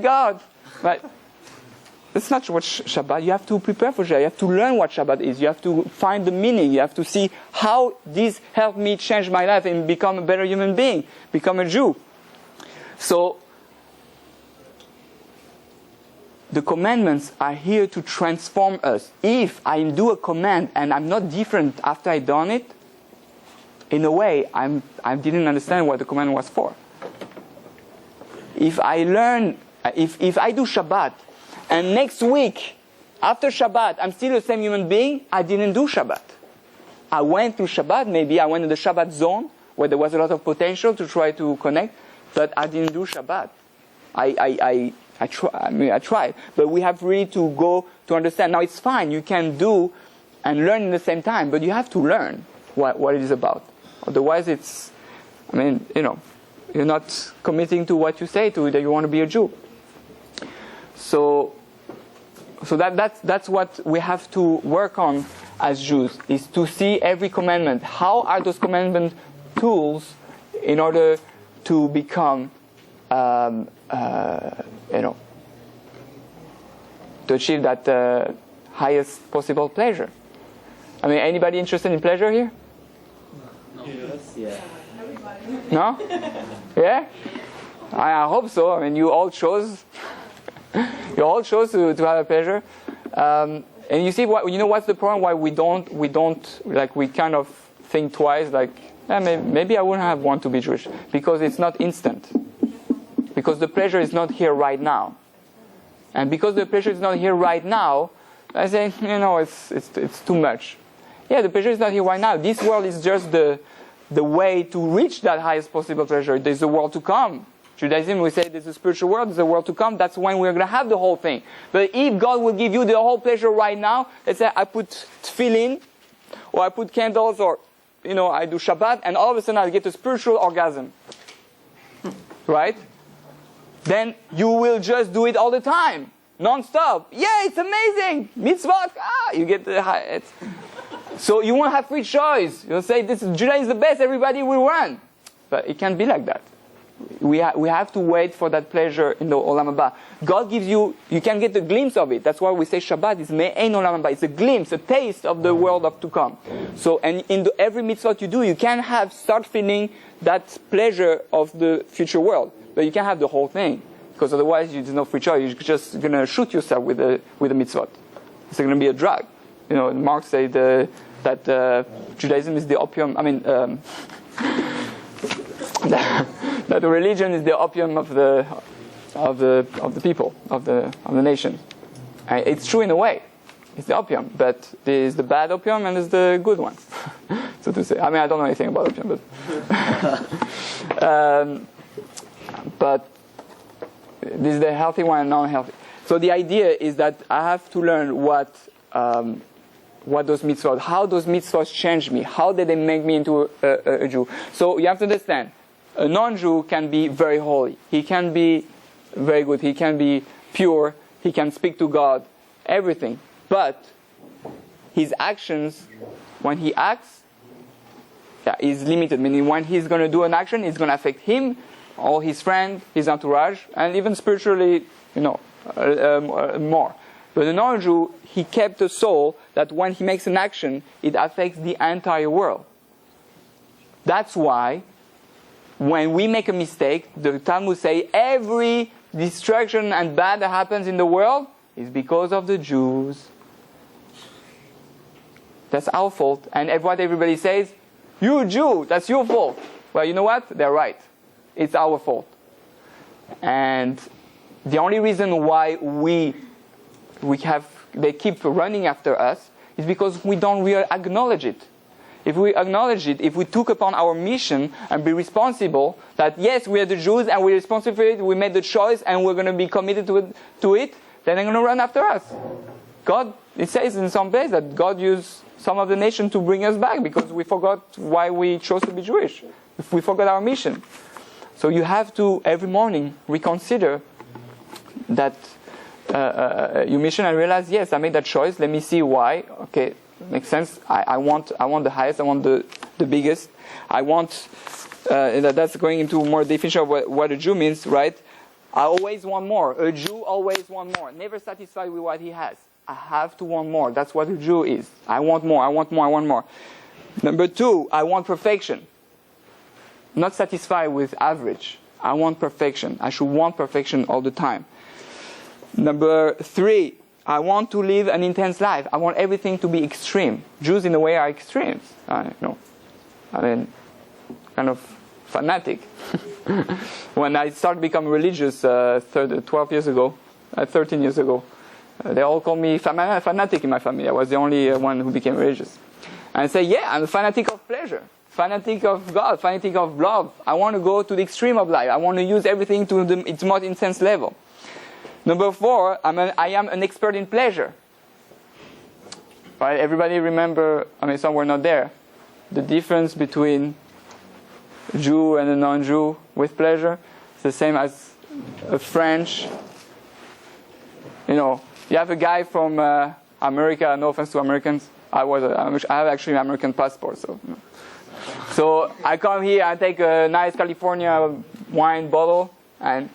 God. But that's not what Shabbat. You have to prepare for Shabbat. You have to learn what Shabbat is. You have to find the meaning. You have to see how this helped me change my life and become a better human being, become a Jew. So, the commandments are here to transform us. If I do a command and I'm not different after I done it, in a way, I didn't understand what the command was for. If I do Shabbat, and next week, after Shabbat, I'm still the same human being, I didn't do Shabbat. I went through Shabbat, maybe I went in the Shabbat zone, where there was a lot of potential to try to connect, but I didn't do Shabbat. I tried, but we have really to go to understand. Now it's fine, you can do and learn at the same time, but you have to learn what it is about. Otherwise you're not committing to what you say that you want to be a Jew. So that's what we have to work on as Jews, is to see every commandment. How are those commandment tools in order to become to achieve that highest possible pleasure. Anybody interested in pleasure here?
No.
Yeah.
No? Yeah? I hope so. You all chose to have a pleasure. And you see what's the problem? Why we kind of think twice, maybe I wouldn't want to be Jewish, because it's not instant. Because the pleasure is not here right now. And because the pleasure is not here right now, I say, it's too much. Yeah, the pleasure is not here right now. This world is just the way to reach that highest possible pleasure. There's a world to come. Judaism, we say there's a spiritual world, there's a world to come. That's when we're going to have the whole thing. But if God will give you the whole pleasure right now, let's say I put tefillin, or I put candles, or I do Shabbat, and all of a sudden I get a spiritual orgasm. Right? Then you will just do it all the time, non-stop. Yeah, it's amazing. Mitzvot, you get the high. So you won't have free choice. You'll say, Judah is the best, everybody will run. But it can't be like that. We have to wait for that pleasure in the Olam Haba. God gives you can get a glimpse of it. That's why we say Shabbat is Me'ein Olam Haba. It's a glimpse, a taste of the world of to come. So, and in every mitzvah you do, you can start feeling that pleasure of the future world. But you can't have the whole thing, because otherwise there's no free choice. You're just going to shoot yourself with a mitzvot. It's going to be a drug. Marx said that Judaism is the opium. That the religion is the opium of the people, of the nation. It's true in a way. It's the opium, but there's the bad opium and there's the good one, so to say. I don't know anything about opium, but this is the healthy one and non-healthy. So the idea is that I have to learn what those mitzvot, how those mitzvot change me, how did they make me into a Jew. So you have to understand, a non-Jew can be very holy. He can be very good. He can be pure. He can speak to God, everything. But his actions, when he acts, is limited. Meaning when he's going to do an action, it's going to affect him, or his friend, his entourage, and even spiritually, more. But the non-Jew, he kept a soul that when he makes an action, it affects the entire world. That's why, when we make a mistake, the Talmud say every destruction and bad that happens in the world is because of the Jews. That's our fault. And what everybody says, you Jew, that's your fault. Well, you know what? They're right. It's our fault. And the only reason why they keep running after us is because we don't really acknowledge it. If we acknowledge it, if we took upon our mission and be responsible, that yes, we are the Jews and we're responsible for it, we made the choice and we're going to be committed to it, then they're going to run after us. God, it says in some place that God used some of the nation to bring us back because we forgot why we chose to be Jewish. If we forgot our mission. So you have to, every morning, reconsider that your mission and realize, yes, I made that choice. Let me see why. Okay, makes sense. I want the highest. I want the biggest. I want. That's going into more definition of what a Jew means, right? I always want more. A Jew always want more. Never satisfied with what he has. I have to want more. That's what a Jew is. I want more. I want more. I want more. Number 2, I want perfection. Not satisfied with average. I want perfection. I should want perfection all the time. Number 3, I want to live an intense life. I want everything to be extreme. Jews, in a way, are extremes. Kind of fanatic. When I started becoming religious 12 years ago, 13 years ago, they all called me fanatic in my family. I was the only one who became religious. And I say, yeah, I'm a fanatic of pleasure. Fanatic of God, fanatic of love. I want to go to the extreme of life. I want to use everything to its most intense level. Number 4, I am an expert in pleasure. Right? Everybody remember, some were not there, the difference between a Jew and a non-Jew with pleasure. It's the same as a French. You have a guy from America, no offense to Americans. I have actually an American passport, so I come here, I take a nice California wine bottle, and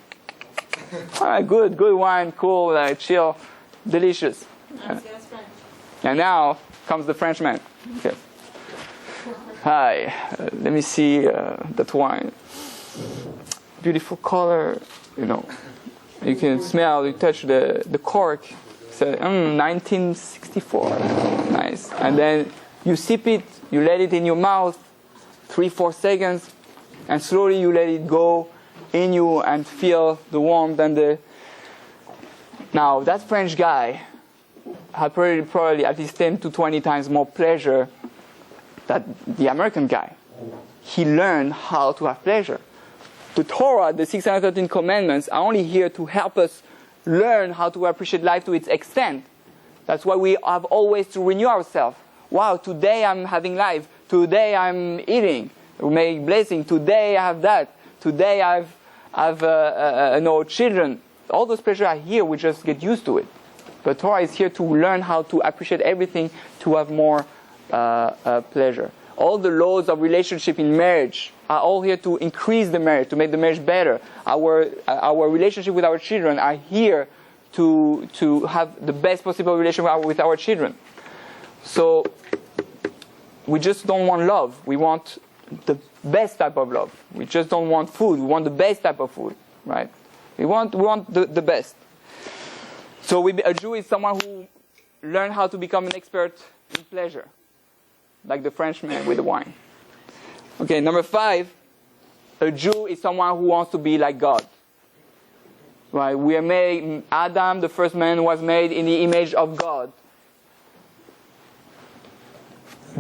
good wine, cool, chill, delicious. And now comes the Frenchman. Okay. Hi, let me see that wine. Beautiful color, You can smell, you touch the cork. So, 1964, nice. And then you sip it, you let it in your mouth, 3-4 seconds, and slowly you let it go in you and feel the warmth and Now, that French guy had probably at least 10 to 20 times more pleasure than the American guy. He learned how to have pleasure. The Torah, the 613 commandments, are only here to help us learn how to appreciate life to its extent. That's why we have always to renew ourselves. Wow, today I'm having life. Today I'm eating. May blessing. Today I have that. Today I have children. All those pleasures are here. We just get used to it. But Torah is here to learn how to appreciate everything, to have more pleasure. All the laws of relationship in marriage are all here to increase the marriage, to make the marriage better. Our relationship with our children are here to have the best possible relationship with our children. So we just don't want love. We want the best type of love. We just don't want food. We want the best type of food, right? We want the best. So a Jew is someone who learned how to become an expert in pleasure, like the Frenchman with the wine. Okay, number 5, a Jew is someone who wants to be like God. Right? We are made, Adam, the first man, was made in the image of God.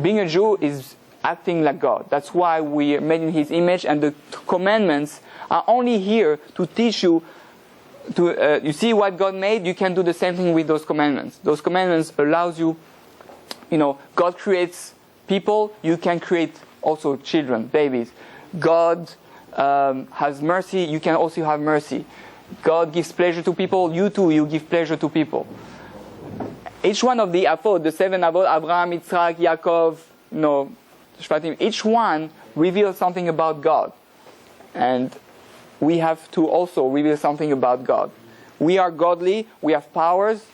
Being a Jew is acting like God. That's why we are made in His image, and the commandments are only here to teach you you see what God made, you can do the same thing with those commandments. Those commandments allows you, God creates people, you can create also children, babies. God has mercy, you can also have mercy. God gives pleasure to people, you too, you give pleasure to people. Each one of the avot, the 7 avot, Abraham, Yitzhak, Yaakov, Shvatim, each one reveals something about God. And we have to also reveal something about God. We are godly, we have powers,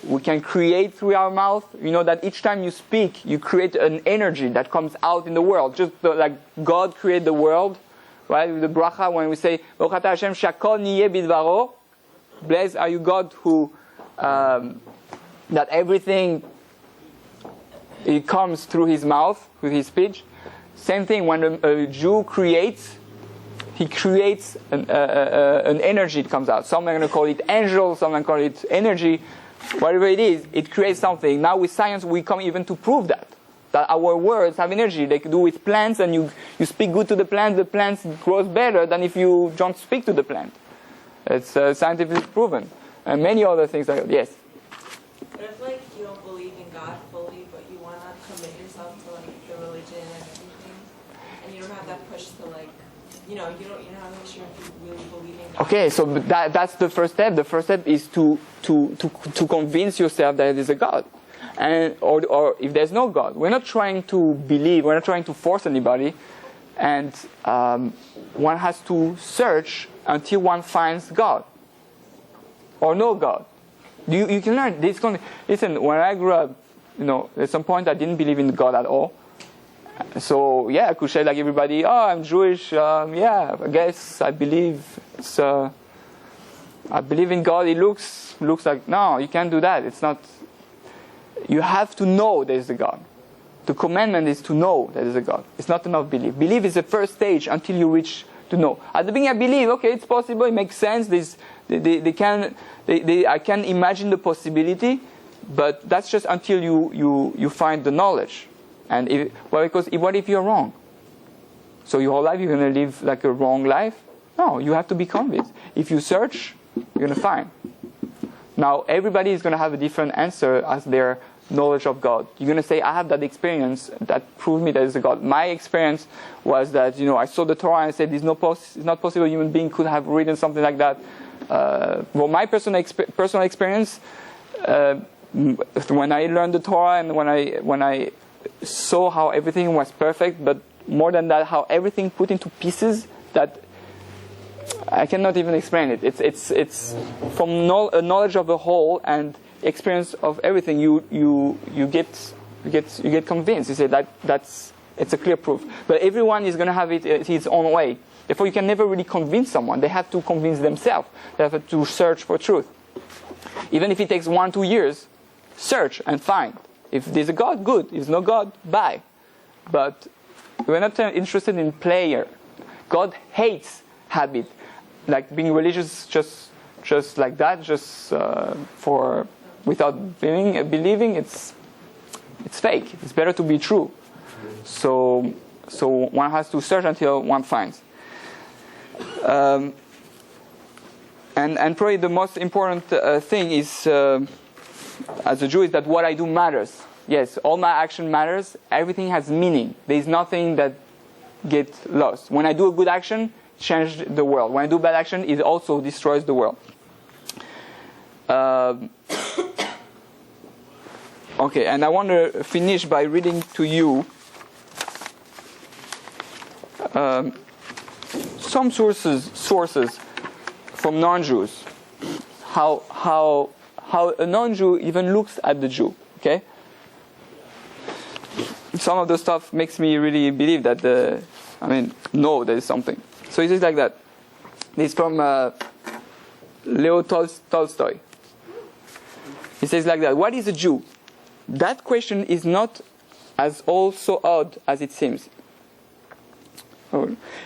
we can create through our mouth. You know that each time you speak, you create an energy that comes out in the world. Just like God created the world, right? With the bracha, when we say, Baruch atah Hashem shakol niyeh bidvaro, blessed are you God who, that everything It comes through his mouth, with his speech. Same thing when a Jew creates, he creates an energy that comes out. Some are going to call it angel, some are going to call it energy. Whatever it is, it creates something. Now with science we come even to prove that our words have energy. They can do with plants, and you speak good to the plants grows better than if you don't speak to the plant. It's scientifically proven. And many other things like that. Yes?
But if like you don't believe in God fully, but you want to commit yourself to like the religion and everything, and you don't have that push to like, you don't make sure if you really believe in God.
Okay, so that's the first step. The first step is to convince yourself that there is a God, and or if there's no God. We're not trying to believe. We're not trying to force anybody, and one has to search until one finds God or no God. You can learn. Listen, when I grew up, at some point I didn't believe in God at all. So yeah, I could say like everybody, oh, I'm Jewish. Yeah, I guess I believe. I believe in God. It looks like no, you can't do that. It's not. You have to know there is a God. The commandment is to know there is a God. It's not enough belief. Belief is the first stage until you reach to know. At the beginning, I believe. Okay, it's possible. It makes sense. I can imagine the possibility, but that's just until you find the knowledge. And what if you're wrong? So your whole life you're going to live like a wrong life? No, you have to be convinced. If you search, you're going to find. Now everybody is going to have a different answer as their knowledge of God. You're going to say, I have that experience that proved me there is a God. My experience was that I saw the Torah and I said it's not possible a human being could have written something like that. Well, my personal experience, when I learned the Torah and when I saw how everything was perfect, but more than that, how everything put into pieces that I cannot even explain it. It's from a knowledge of the whole and experience of everything. You get convinced. You say it's a clear proof. But everyone is going to have it his own way. Therefore, you can never really convince someone. They have to convince themselves. They have to search for truth. Even if it takes 1-2 years, search and find. If there's a God, good. If there's no God, bye. But we're not interested in player. God hates habit, like being religious just like that, without believing. It's fake. It's better to be true. So one has to search until one finds. And probably the most important thing is, as a Jew, is that what I do matters. Yes, all my action matters. Everything has meaning. There is nothing that gets lost. When I do a good action, it changes the world. When I do bad action, it also destroys the world. Okay, and I want to finish by reading to you some sources from non-Jews. How a non-Jew even looks at the Jew. Okay. Some of the stuff makes me really believe that there is something. So it is like that. This is from Leo Tolstoy. He says like that: what is a Jew? That question is not as all so odd as it seems.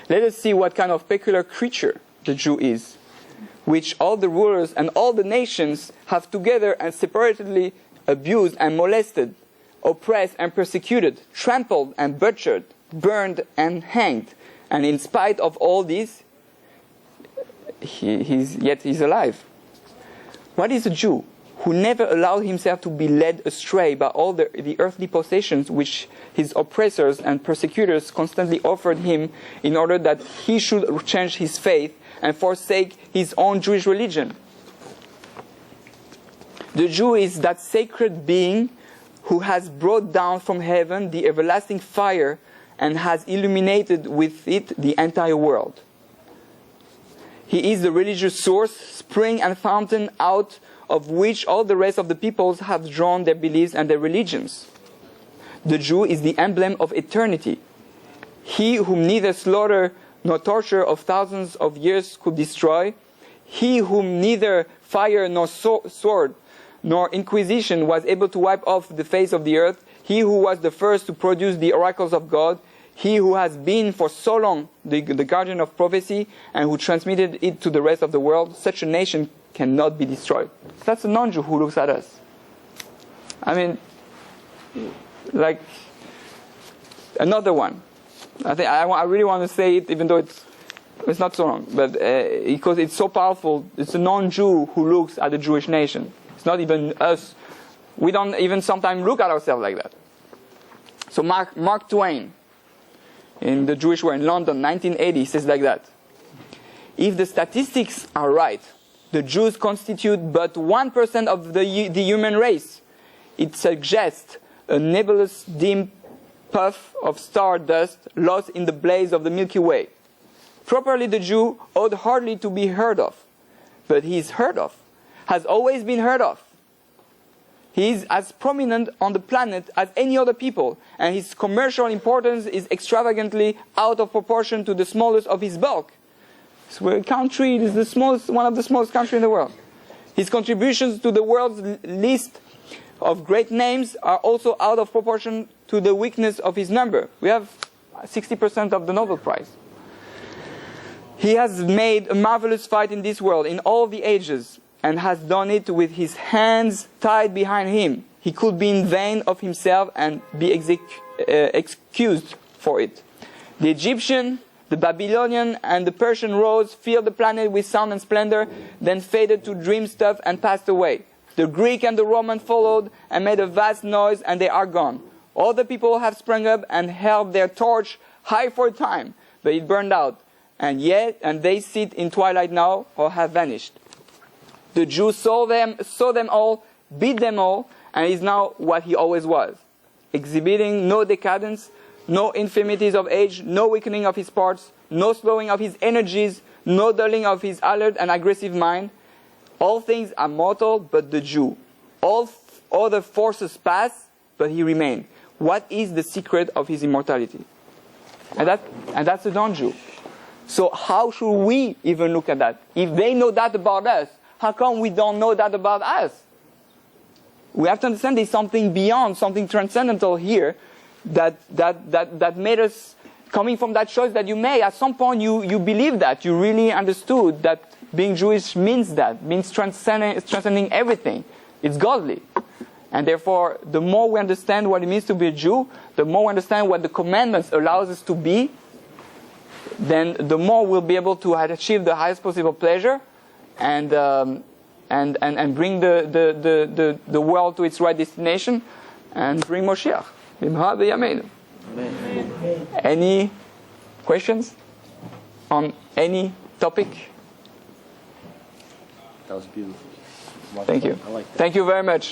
Let us see what kind of peculiar creature the Jew is, which all the rulers and all the nations have together and separately abused and molested, oppressed and persecuted, trampled and butchered, burned and hanged. And in spite of all this, he's alive. What is a Jew? Who never allowed himself to be led astray by all the earthly possessions which his oppressors and persecutors constantly offered him in order that he should change his faith and forsake his own Jewish religion. The Jew is that sacred being who has brought down from heaven the everlasting fire and has illuminated with it the entire world. He is the religious source, spring and fountain out of which all the rest of the peoples have drawn their beliefs and their religions. The Jew is the emblem of eternity. He whom neither slaughter nor torture of thousands of years could destroy. He whom neither fire nor sword nor inquisition was able to wipe off the face of the earth. he who was the first to produce the oracles of God, he who has been for so long the guardian of prophecy and who transmitted it to the rest of the world, such a nation cannot be destroyed. That's a non-Jew who looks at us. I mean, like, another one. I really want to say it, even though it's not so long, but because it's so powerful. It's a non-Jew who looks at the Jewish nation. It's not even us. We don't even sometimes look at ourselves like that. So Mark Twain, in the Jewish War in London, 1980, says like that: if the statistics are right, the Jews constitute but 1% of the human race. It suggests a nebulous dim puff of stardust lost in the blaze of the Milky Way. Properly, the Jew ought hardly to be heard of, but he is heard of, has always been heard of. He is as prominent on the planet as any other people, and his commercial importance is extravagantly out of proportion to the smallest of his bulk. So a country is the smallest, one of the smallest countries in the world. His contributions to the world's list of great names are also out of proportion to the weakness of his number. We have 60% of the Nobel Prize. He has made a marvelous fight in this world in all the ages, and has done it with his hands tied behind him. He could be in vain of himself and be excused for it. The Egyptian, the Babylonian, and the Persian rose filled the planet with sound and splendor, then faded to dream stuff and passed away. The Greek and the Roman followed and made a vast noise, and they are gone. All the people have sprung up and held their torch high for a time, but it burned out, and they sit in twilight now, or have vanished. The Jew saw them all, beat them all, and is now what he always was, exhibiting no decadence, no infirmities of age, no weakening of his parts, no slowing of his energies, no dulling of his alert and aggressive mind. All things are mortal but the Jew. All other forces pass, but he remains. What is the secret of his immortality? And that's a non-Jew. So how should we even look at that? If they know that about us, how come we don't know that about us? We have to understand there's something beyond, something transcendental here that made us, coming from that choice that you made. At some point you believe that. You really understood that being Jewish means that, means transcending everything. It's godly. And therefore, the more we understand what it means to be a Jew, the more we understand what the commandments allows us to be, then the more we'll be able to achieve the highest possible pleasure and bring the world to its right destination and bring Moshiach. Amen. Any questions on any topic?
That was beautiful.
Thank you.
I like that.
Thank you very much.